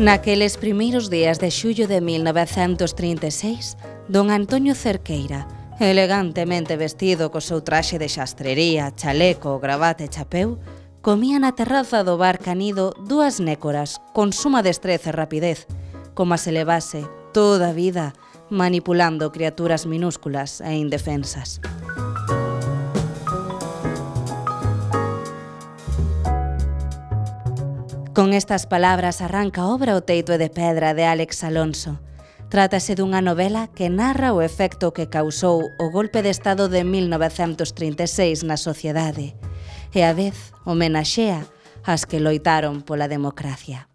Naqueles primeiros días de xullo de 1936, don Antonio Cerqueira, elegantemente vestido co seu traxe de xastrería, chaleco, gravata e chapeu, comía na terraza do bar Canido dúas nécoras con suma destreza e rapidez, como se levase toda a vida manipulando criaturas minúsculas e indefensas. Con estas palabras arranca a obra O teito de pedra de Álex Alonso. Trátase dunha novela que narra o efecto que causou o golpe de Estado de 1936 na sociedade e a vez homenaxea as que loitaron pola democracia.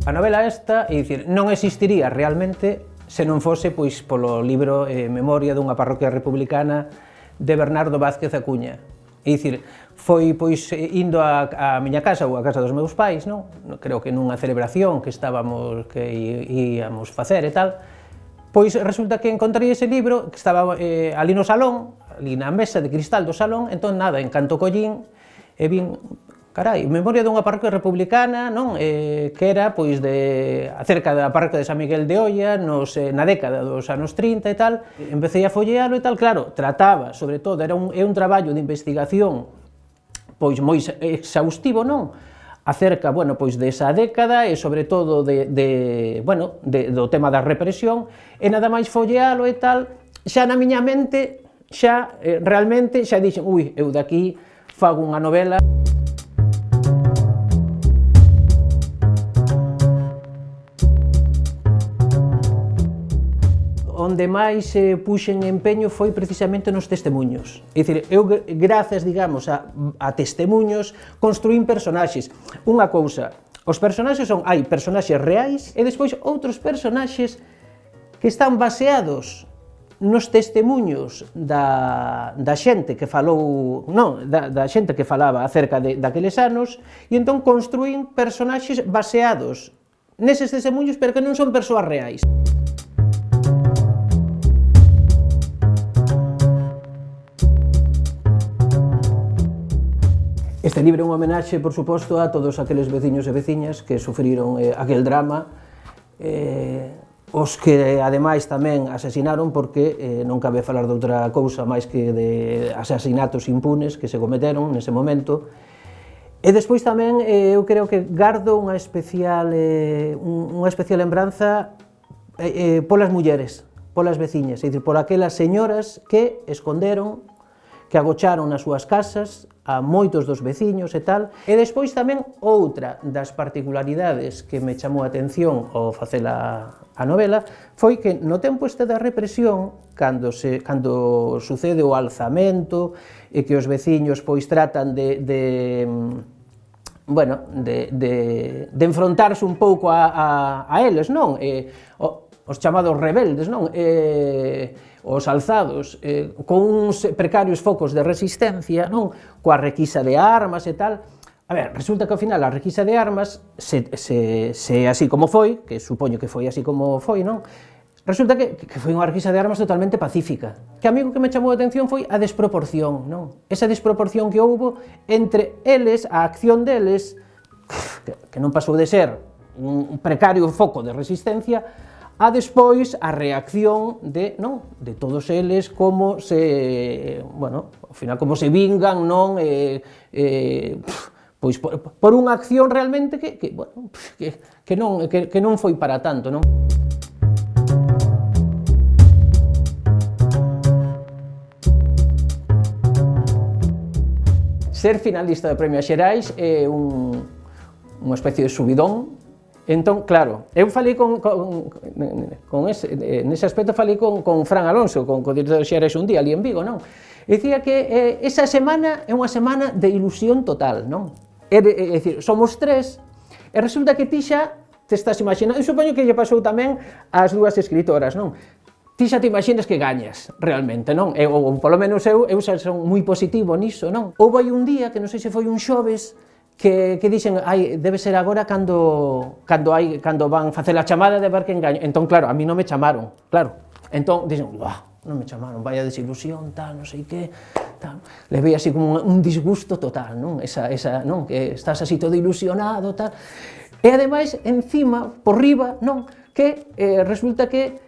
A novela esta, é dicir, non existiría realmente se non fose pois polo libro Memoria dunha parroquia republicana de Bernardo Vázquez Acuña. É dicir, foi pois indo á miña casa ou á casa dos meus pais, non? Creo que nunha celebración que íamos facer e tal, pois resulta que encontrei ese libro que estaba ali no salón, ali na mesa de cristal do salón, entón nada, en canto collín e vin, carai, Memoria dunha parroquia republicana, non? Que era, pois, acerca da parroquia de San Miguel de Oia, na década dos anos 30 e tal. Empecé a follealo e tal, claro, trataba, sobre todo, é un traballo de investigación, pois, moi exhaustivo, non? Acerca, bueno, pois, desa década e, sobre todo, do tema da represión, e nada máis follealo e tal, xa na miña mente, realmente, xa dixen, ui, eu daqui fago unha novela. Onde máis puxen empeño foi precisamente nos testemuños. É dicir, eu, grazas, digamos, a testemuños, construín personaxes. Unha cousa, os personaxes hai personaxes reais e despois outros personaxes que están baseados nos testemuños da xente que falou, da xente que falaba acerca daqueles anos, e entón construín personaxes baseados neses testemuños, pero que non son persoas reais. Este libro é unha homenaxe, por suposto, a todos aqueles veciños e veciñas que sufriron aquel drama, os que, ademais, tamén asasinaron, porque non cabe falar de outra cousa máis que de asasinatos impunes que se cometeron nese momento. E despois tamén, eu creo que gardo unha especial lembranza polas mulleres, polas veciñas, é dicir, por aquelas señoras que esconderon, que agocharon nas súas casas a moitos dos veciños e tal. E despois tamén outra das particularidades que me chamou a atención ao facela a novela foi que no tempo este da represión, cando sucede o alzamento e que os veciños pois tratan de enfrontarse un pouco a eles, non? Os chamados rebeldes, non? Os alzados, con uns precarios focos de resistencia, non? Coa requisa de armas e tal. A ver, resulta que ao final a requisa de armas, se así como foi, que supoño que foi así como foi, non? Resulta que foi unha requisa de armas totalmente pacífica. Que a mí o que me chamou a atención foi a desproporción, non? Esa desproporción que houbo entre eles, a acción deles, que non pasou de ser un precario foco de resistencia, a despois a reacción de todos eles, como se, ao final, como se vingan, non? Pois por unha acción realmente que non foi para tanto, non? Ser finalista do Premio Xerais é unha especie de subidón. Entón, claro, eu falei nese aspecto falei con Fran Alonso, co director de Xerais un día, ali en Vigo, non? Dicía que esa semana é unha semana de ilusión total, non? É dicir, somos tres, e resulta que ti xa te estás imaginando, eu supoño que lle pasou tamén ás dúas escritoras, non? Ti xa te imaginas que gañas, realmente, non? Ou polo menos eu xa son moi positivo niso, non? Houve aí un día, que non sei se foi un xoves, que dixen, debe ser agora cando van facer a chamada de ver quen gaña. Entón, claro, a mí non me chamaron, claro. Entón, dixen, non me chamaron, vaya desilusión, tal, non sei que, tal. Levei así como un disgusto total, non? Non? Que estás así todo ilusionado, tal. E ademais, encima, por riba, non? Que resulta que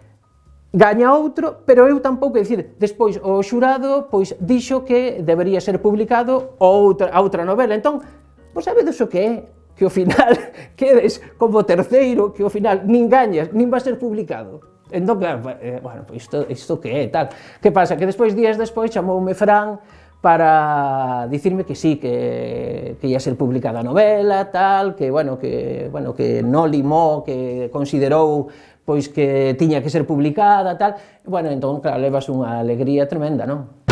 gaña outro, pero eu tampouco, é dicir, despois o xurado pois dixo que debería ser publicado outra novela, entón, pois sabedes o que é? Que ao final quedes como terceiro, que ao final nin gañas, nin va a ser publicado. Entón, claro, bueno, pois isto que é, tal. Que pasa? Que despois, días despois, chamoume Fran para dicirme que sí, que ia ser publicada a novela, tal, que non limou, que considerou pois que tiña que ser publicada, tal. Bueno, entón, claro, levas unha alegría tremenda, non?